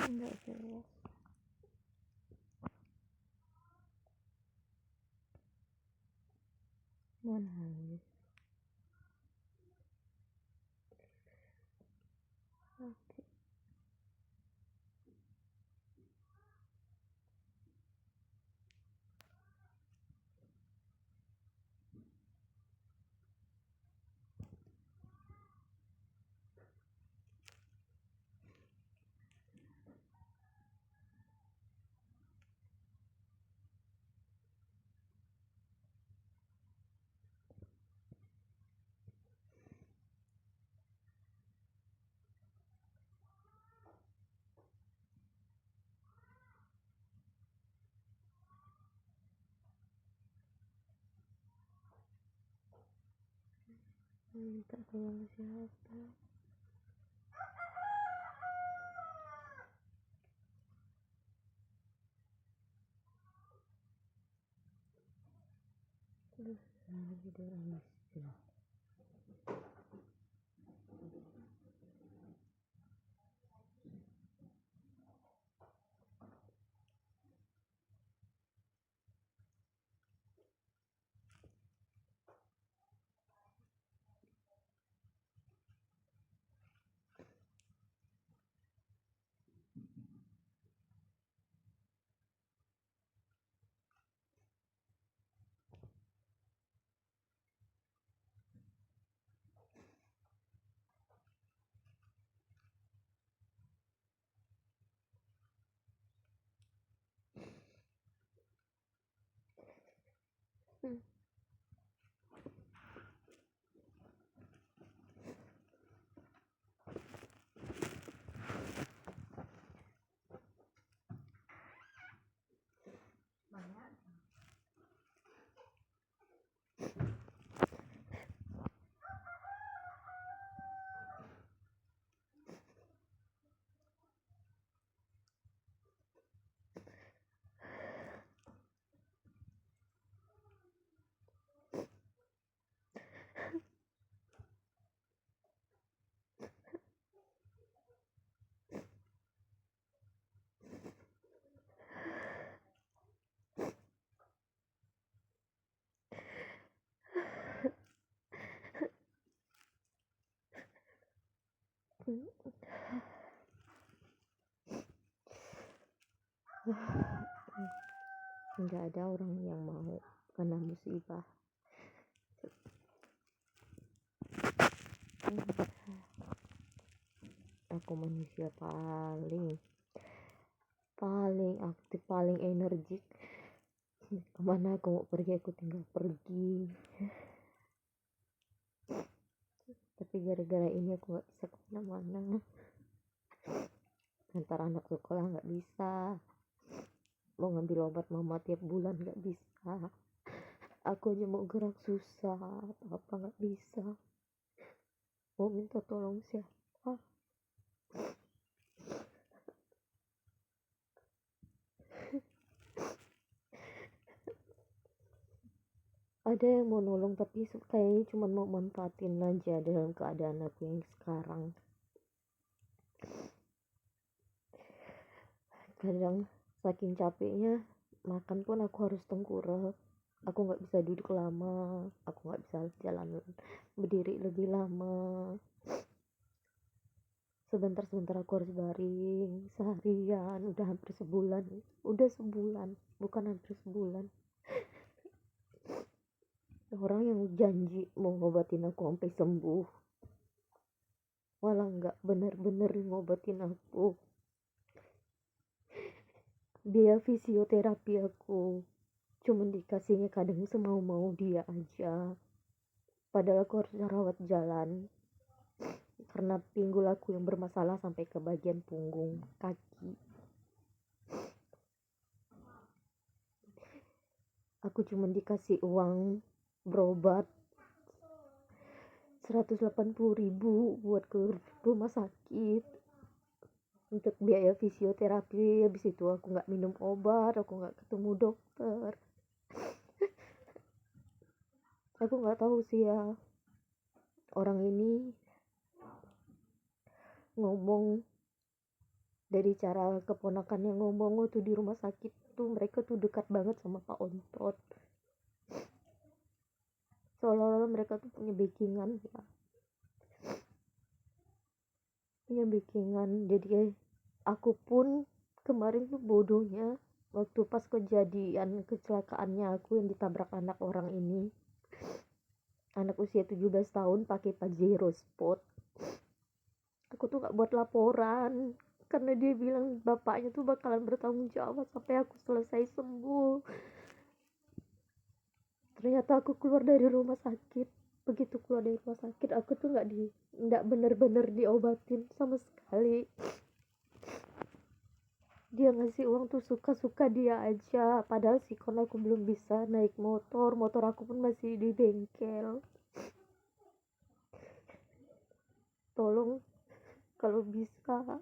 Enggak jelas. Mau nangis. Oke. Minta tolong siapa? Terus lagi dia orang miskin. Nggak ada orang yang mau kena musibah. Aku manusia paling aktif, paling energik. Kemana aku mau pergi, aku tinggal pergi. Tapi gara-gara ini aku nggak bisa kemana-mana. Antar anak sekolah nggak bisa, mau ngambil obat mama tiap bulan nggak bisa. Aku aja mau gerak susah, apa nggak bisa. Mau minta tolong siapa? Ada yang mau nolong tapi kayaknya cuma mau manfaatin aja dalam keadaan aku yang sekarang. Kadang saking capeknya makan pun aku harus tengkurap. Aku nggak bisa duduk lama, aku nggak bisa jalan berdiri lebih lama. Sebentar aku harus baring seharian, udah hampir sebulan, bukan hampir sebulan. Orang yang janji mau ngobatin aku sampai sembuh malah nggak bener-bener ngobatin aku. Biaya fisioterapi aku cuma dikasihnya kadang semau-mau dia aja, padahal aku harus rawat jalan karena pinggul aku yang bermasalah sampai ke bagian punggung kaki. Aku cuma dikasih uang berobat 180.000 buat ke rumah sakit untuk biaya fisioterapi. Habis itu aku nggak minum obat, aku nggak ketemu dokter. Aku nggak tahu sih ya, orang ini ngomong, dari cara keponakannya ngomong tuh di rumah sakit tuh mereka tuh dekat banget sama Pak Ontot, seolah-olah mereka tuh punya backingan ya, jadi aku pun kemarin tuh bodohnya waktu pas kejadian kecelakaannya aku yang ditabrak anak orang ini, anak usia 17 tahun pakai Pajero Sport, aku tuh gak buat laporan karena dia bilang bapaknya tuh bakalan bertanggung jawab sampai aku selesai sembuh. Ternyata aku keluar dari rumah sakit, begitu keluar dari rumah sakit aku tuh nggak bener-bener diobatin sama sekali. Dia ngasih uang tuh suka-suka dia aja, padahal sikon aku belum bisa naik motor aku pun masih di bengkel. Tolong, kalau bisa,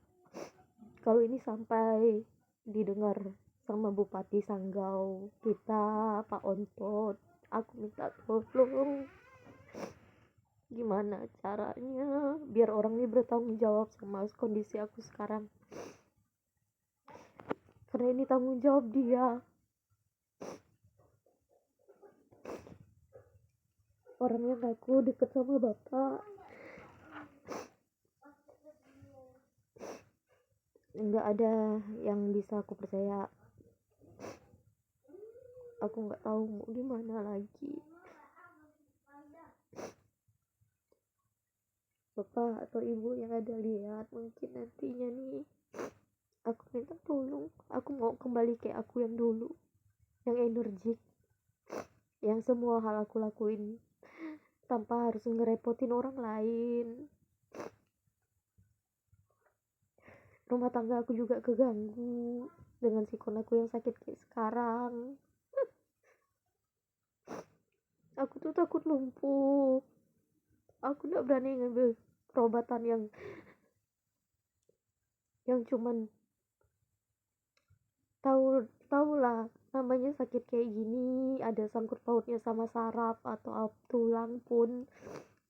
kalau ini sampai didengar sama Bupati Sanggau kita, Pak Ontot, aku minta tolong, gimana caranya biar orang ini bertanggung jawab sama kondisi aku sekarang, karena ini tanggung jawab dia. Orang yang aku deket sama bapak, nggak ada yang bisa aku percaya. Aku nggak tahu mau gimana lagi. Bapak atau ibu yang ada lihat mungkin nantinya nih, aku minta tolong, aku mau kembali kayak aku yang dulu, yang energik, yang semua hal aku lakuin tanpa harus ngerepotin orang lain. Rumah tangga aku juga keganggu dengan sikon aku yang sakit kayak sekarang. Aku tuh takut lumpuh, aku gak berani ngambil perobatan yang cuman tahu lah namanya sakit kayak gini ada sangkut pautnya sama saraf atau tulang pun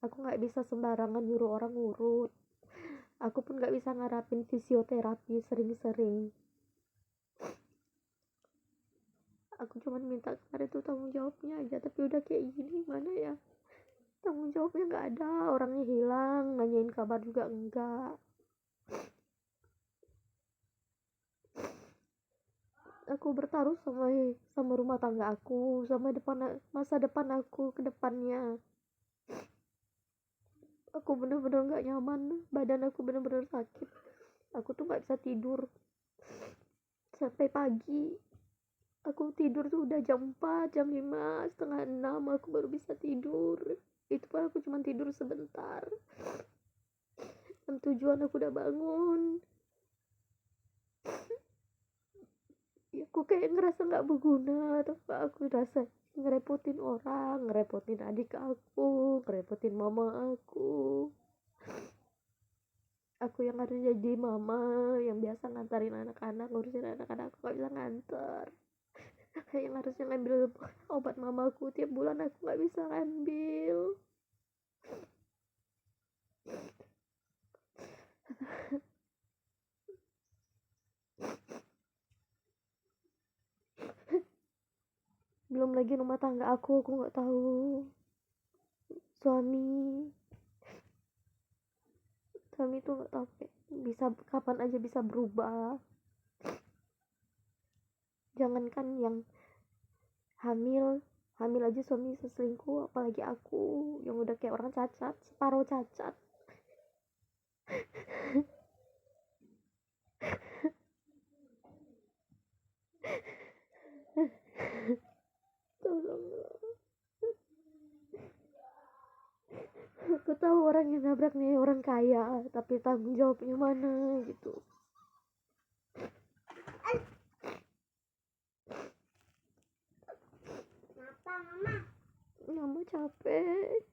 aku nggak bisa sembarangan nyuruh orang ngurut, aku pun nggak bisa ngarapin fisioterapi sering-sering. Aku cuman minta kemarin tuh tanggung jawabnya aja, tapi udah kayak gini mana ya, tanggung jawabnya nggak ada, orangnya hilang, nanyain kabar juga enggak. Aku bertaruh sama rumah tangga aku, sama masa depan aku ke depannya. Aku bener-bener nggak nyaman, badan aku bener-bener sakit, aku tuh nggak bisa tidur sampai pagi. Aku tidur tuh udah jam 4, jam 5, setengah 6 aku baru bisa tidur, itu pun aku cuma tidur sebentar. Jam 7 aku udah bangun ya, aku kayak ngerasa nggak berguna, tapi aku rasa ngerepotin orang, ngerepotin adik aku, ngerepotin mama aku yang harus jadi mama yang biasa ngantarin anak-anak, ngurusin anak-anak, aku gak bisa nganter. Yang harusnya ngambil obat mamaku tiap bulan aku gak bisa ngambil. Belum lagi rumah tangga aku nggak tahu suami suami tuh nggak tahu bisa kapan aja bisa berubah. Jangankan yang hamil hamil aja suami bisa selingkuh, apalagi aku yang udah kayak orang cacat, separuh cacat. Tolong, aku tahu orang yang nabrak nih orang kaya, tapi tanggung jawabnya mana gitu. Mama capek.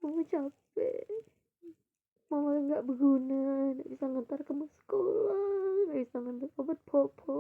Mama capek, mama nggak berguna, nggak bisa ngantar kamu sekolah, nggak bisa ngantar obat popo.